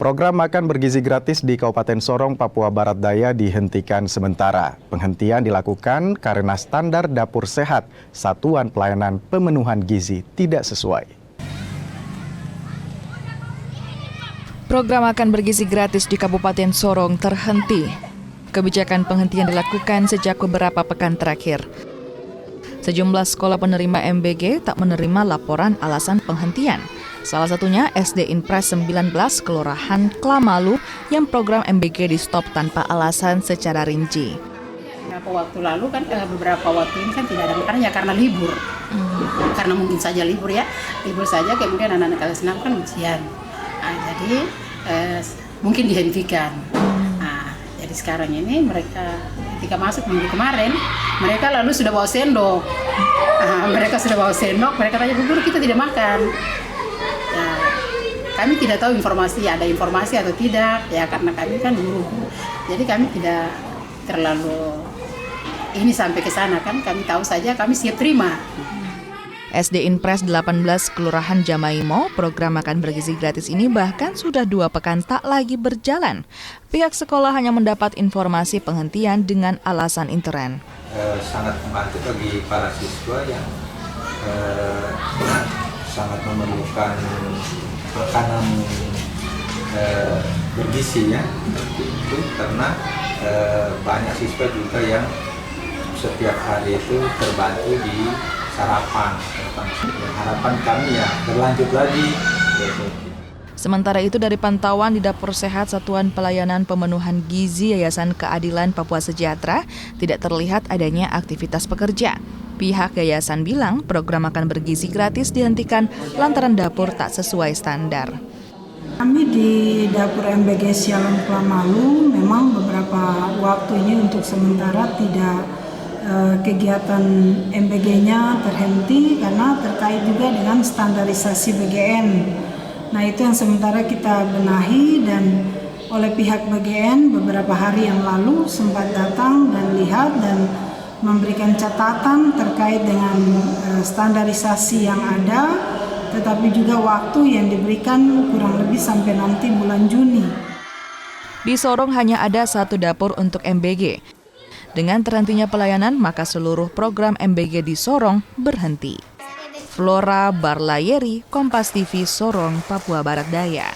Program makan bergizi gratis di Kabupaten Sorong, Papua Barat Daya dihentikan sementara. Penghentian dilakukan karena standar dapur sehat Satuan Pelayanan Pemenuhan Gizi tidak sesuai. Program makan bergizi gratis di Kabupaten Sorong terhenti. Kebijakan penghentian dilakukan sejak beberapa pekan terakhir. Sejumlah sekolah penerima MBG tak menerima laporan alasan penghentian. Salah satunya SD Inpres 19 Kelurahan Klamalu yang program MBG di stop tanpa alasan secara rinci. Beberapa waktu lalu kan beberapa waktu ini kan tidak ada makanannya karena libur. Karena mungkin saja libur ya, libur saja kemudian anak-anak kelas 6 kan ujian. Jadi mungkin dihentikan. Jadi sekarang ini mereka ketika masuk minggu kemarin, mereka lalu sudah bawa sendok. Mereka sudah bawa sendok, mereka tanya, "Bu Guru, kita tidak makan." Ya, kami tidak tahu ada informasi atau tidak, ya karena kami kan guru. Jadi kami tidak terlalu ini sampai ke sana kan, kami tahu saja kami siap terima. SD Inpres 18 Kelurahan Jamaimo, program makan bergizi gratis ini bahkan sudah 2 pekan tak lagi berjalan. Pihak sekolah hanya mendapat informasi penghentian dengan alasan intern. Sangat membantu bagi para siswa yang sangat memerlukan makanan bergizi ya, seperti itu karena banyak siswa juga yang setiap hari itu terbantu di sarapan. Harapan kami ya berlanjut lagi. Sementara itu dari pantauan di Dapur Sehat Satuan Pelayanan Pemenuhan Gizi Yayasan Keadilan Papua Sejahtera tidak terlihat adanya aktivitas pekerja. Pihak yayasan bilang program makan bergizi gratis dihentikan lantaran dapur tak sesuai standar. Kami di Dapur MBG Sialon Klamalu memang beberapa waktu ini untuk sementara tidak kegiatan MBG-nya terhenti karena terkait juga dengan standarisasi BGN. Nah itu yang sementara kita benahi dan oleh pihak BGN beberapa hari yang lalu sempat datang dan lihat dan memberikan catatan terkait dengan standarisasi yang ada, tetapi juga waktu yang diberikan kurang lebih sampai nanti bulan Juni. Di Sorong hanya ada 1 dapur untuk MBG. Dengan terhentinya pelayanan, maka seluruh program MBG di Sorong berhenti. Flora Barlayeri, Kompas TV Sorong, Papua Barat Daya.